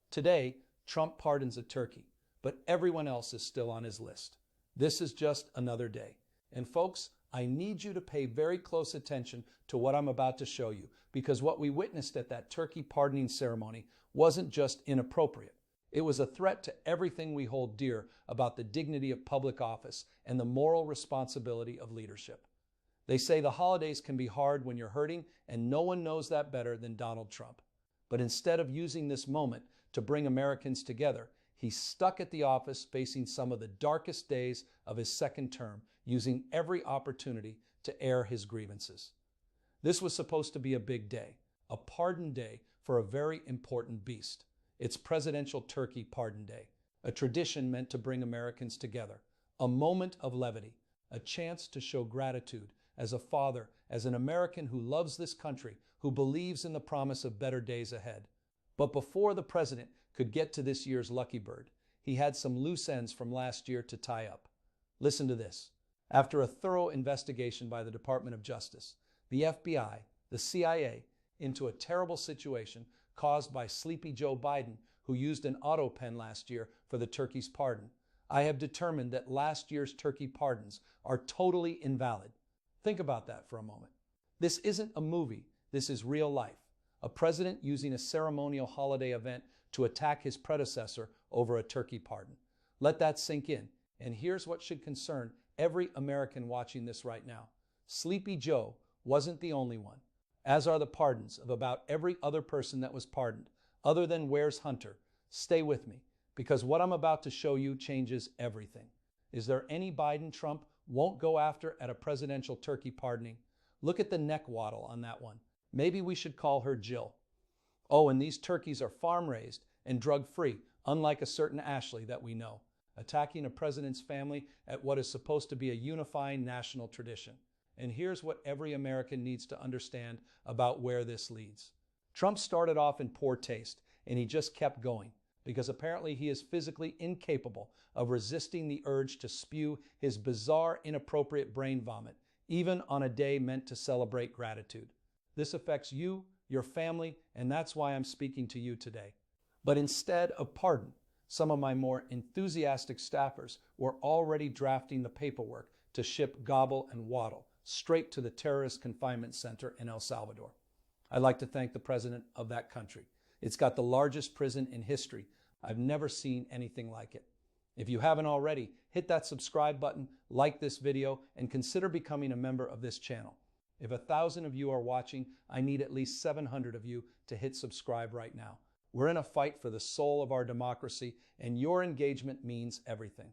Today, Trump pardons a turkey, but everyone else is still on his list. This is just another day. And folks, I need you to pay very close attention to what I'm about to show you, because what we witnessed at that turkey pardoning ceremony wasn't just inappropriate. It was a threat to everything we hold dear about the dignity of public office and the moral responsibility of leadership. They say the holidays can be hard when you're hurting, and no one knows that better than Donald Trump. But instead of using this moment to bring Americans together, he's stuck at the office facing some of the darkest days of his second term, using every opportunity to air his grievances. This was supposed to be a big day, a pardon day for a very important beast. It's Presidential Turkey Pardon Day, a tradition meant to bring Americans together, a moment of levity, a chance to show gratitude as a father, as an American who loves this country, who believes in the promise of better days ahead. But before the president could get to this year's lucky bird, he had some loose ends from last year to tie up. Listen to this. After a thorough investigation by the Department of Justice, the FBI, the CIA, into a terrible situation caused by Sleepy Joe Biden, who used an auto pen last year for the turkey's pardon, I have determined that last year's turkey pardons are totally invalid. Think about that for a moment. This isn't a movie. This is real life. A president using a ceremonial holiday event to attack his predecessor over a turkey pardon. Let that sink in. And here's what should concern every American watching this right now. Sleepy Joe wasn't the only one, as are the pardons of about every other person that was pardoned, other than Where's Hunter. Stay with me, because what I'm about to show you changes everything. Is there any Biden Trump won't go after at a presidential turkey pardoning? Look at the neck waddle on that one. Maybe we should call her Jill. Oh, and these turkeys are farm-raised and drug-free, unlike a certain Ashley that we know, attacking a president's family at what is supposed to be a unifying national tradition. And here's what every American needs to understand about where this leads. Trump started off in poor taste, and he just kept going, because apparently he is physically incapable of resisting the urge to spew his bizarre, inappropriate brain vomit, even on a day meant to celebrate gratitude. This affects you, your family, and that's why I'm speaking to you today. But instead of pardon, some of my more enthusiastic staffers were already drafting the paperwork to ship Gobble and Waddle straight to the terrorist confinement center in El Salvador. I'd like to thank the president of that country. It's got the largest prison in history. I've never seen anything like it. If you haven't already, hit that subscribe button, like this video, and consider becoming a member of this channel. If 1,000 of you are watching, I need at least 700 of you to hit subscribe right now. We're in a fight for the soul of our democracy, and your engagement means everything.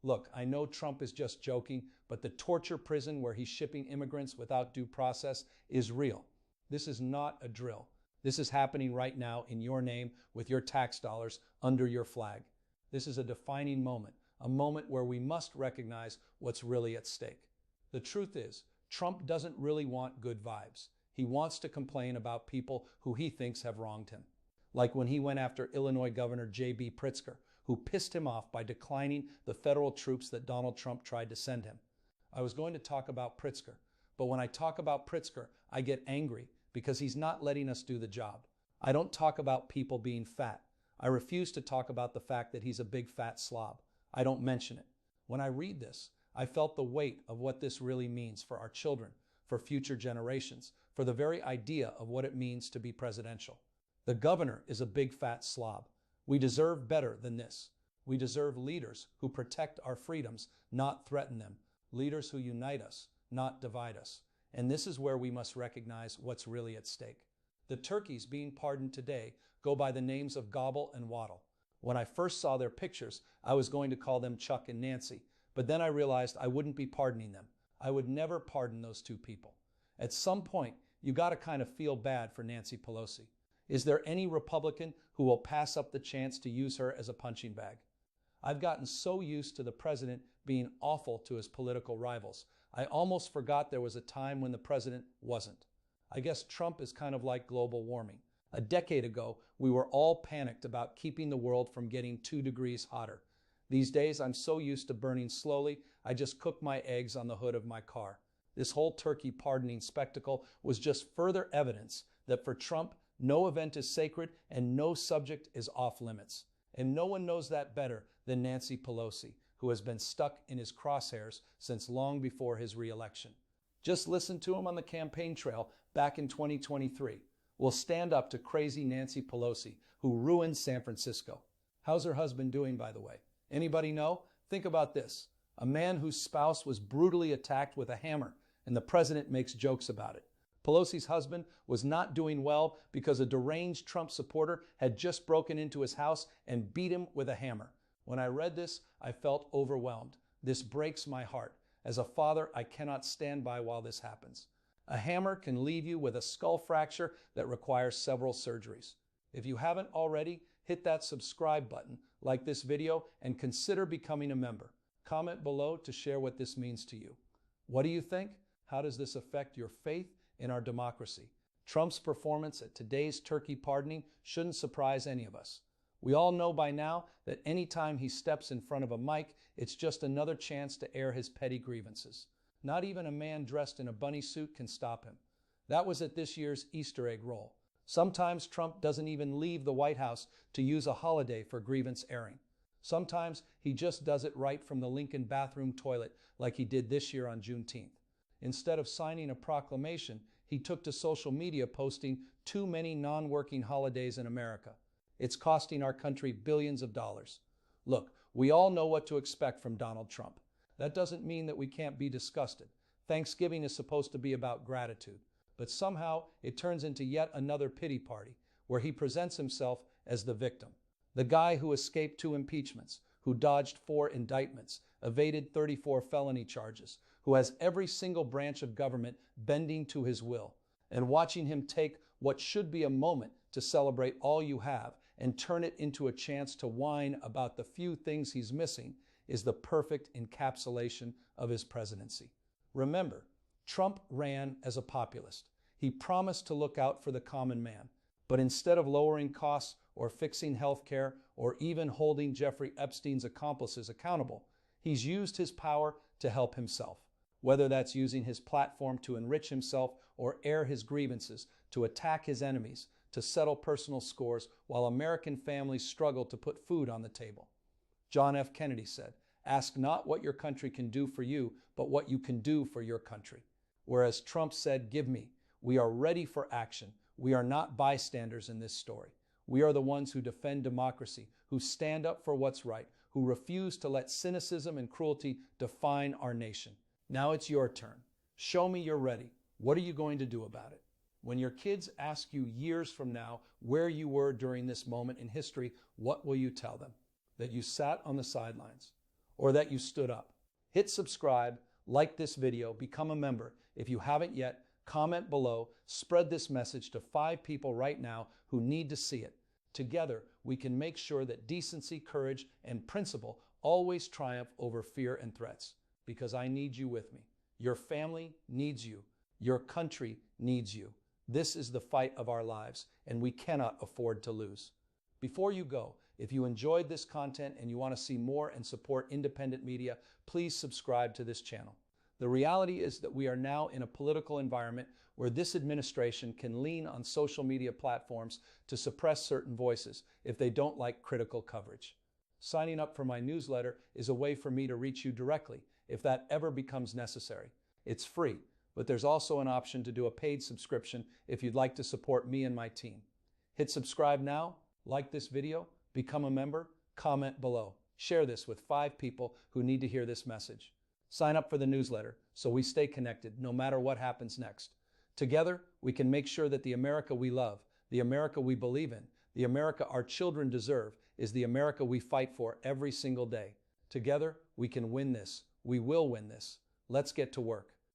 Look, I know Trump is just joking, but the torture prison where he's shipping immigrants without due process is real. This is not a drill. This is happening right now in your name with your tax dollars under your flag. This is a defining moment, a moment where we must recognize what's really at stake. The truth is, Trump doesn't really want good vibes. He wants to complain about people who he thinks have wronged him. Like when he went after Illinois Governor J.B. Pritzker, who pissed him off by declining the federal troops that Donald Trump tried to send him. I was going to talk about Pritzker, but when I talk about Pritzker, I get angry because he's not letting us do the job. I don't talk about people being fat. I refuse to talk about the fact that he's a big fat slob. I don't mention it. When I read this, I felt the weight of what this really means for our children, for future generations, for the very idea of what it means to be presidential. The governor is a big fat slob. We deserve better than this. We deserve leaders who protect our freedoms, not threaten them. Leaders who unite us, not divide us. And this is where we must recognize what's really at stake. The turkeys being pardoned today go by the names of Gobble and Waddle. When I first saw their pictures, I was going to call them Chuck and Nancy, but then I realized I wouldn't be pardoning them. I would never pardon those two people. At some point, you got to kind of feel bad for Nancy Pelosi. Is there any Republican who will pass up the chance to use her as a punching bag? I've gotten so used to the president being awful to his political rivals, I almost forgot there was a time when the president wasn't. I guess Trump is kind of like global warming. A decade ago, we were all panicked about keeping the world from getting 2 degrees hotter. These days, I'm so used to burning slowly, I just cook my eggs on the hood of my car. This whole turkey pardoning spectacle was just further evidence that for Trump, No event is sacred and no subject is off limits. And no one knows that better than Nancy Pelosi, who has been stuck in his crosshairs since long before his reelection. Just listen to him on the campaign trail back in 2023. We'll stand up to crazy Nancy Pelosi, who ruined San Francisco. How's her husband doing, by the way? Anybody know? Think about this. A man whose spouse was brutally attacked with a hammer, and the president makes jokes about it. Pelosi's husband was not doing well because a deranged Trump supporter had just broken into his house and beat him with a hammer. When I read this, I felt overwhelmed. This breaks my heart. As a father, I cannot stand by while this happens. A hammer can leave you with a skull fracture that requires several surgeries. If you haven't already, hit that subscribe button, like this video, and consider becoming a member. Comment below to share what this means to you. What do you think? How does this affect your faith in our democracy? Trump's performance at today's turkey pardoning shouldn't surprise any of us. We all know by now that any time he steps in front of a mic, it's just another chance to air his petty grievances. Not even a man dressed in a bunny suit can stop him. That was at this year's Easter egg roll. Sometimes Trump doesn't even leave the White House to use a holiday for grievance airing. Sometimes he just does it right from the Lincoln bathroom toilet like he did this year on Juneteenth. Instead of signing a proclamation, he took to social media posting too many non-working holidays in America. It's costing our country billions of dollars. Look, we all know what to expect from Donald Trump. That doesn't mean that we can't be disgusted. Thanksgiving is supposed to be about gratitude, but somehow it turns into yet another pity party where he presents himself as the victim. The guy who escaped 2 impeachments, who dodged 4 indictments, evaded 34 felony charges, who has every single branch of government bending to his will. And watching him take what should be a moment to celebrate all you have and turn it into a chance to whine about the few things he's missing is the perfect encapsulation of his presidency. Remember, Trump ran as a populist. He promised to look out for the common man. But instead of lowering costs or fixing health care or even holding Jeffrey Epstein's accomplices accountable, he's used his power to help himself. Whether that's using his platform to enrich himself or air his grievances, to attack his enemies, to settle personal scores while American families struggle to put food on the table. John F. Kennedy said, "Ask not what your country can do for you, but what you can do for your country." Whereas Trump said, "Give me." We are ready for action. We are not bystanders in this story. We are the ones who defend democracy, who stand up for what's right, who refuse to let cynicism and cruelty define our nation. Now it's your turn. Show me you're ready. What are you going to do about it? When your kids ask you years from now where you were during this moment in history, what will you tell them? That you sat on the sidelines or that you stood up? Hit subscribe, like this video, become a member. If you haven't yet, comment below, spread this message to 5 people right now who need to see it. Together, we can make sure that decency, courage, and principle always triumph over fear and threats. Because I need you with me. Your family needs you. Your country needs you. This is the fight of our lives, and we cannot afford to lose. Before you go, if you enjoyed this content and you want to see more and support independent media, please subscribe to this channel. The reality is that we are now in a political environment where this administration can lean on social media platforms to suppress certain voices if they don't like critical coverage. Signing up for my newsletter is a way for me to reach you directly if that ever becomes necessary. It's free, but there's also an option to do a paid subscription if you'd like to support me and my team. Hit subscribe now, like this video, become a member, comment below. Share this with 5 people who need to hear this message. Sign up for the newsletter so we stay connected no matter what happens next. Together, we can make sure that the America we love, the America we believe in, the America our children deserve is the America we fight for every single day. Together, we can win this. We will win this. Let's get to work.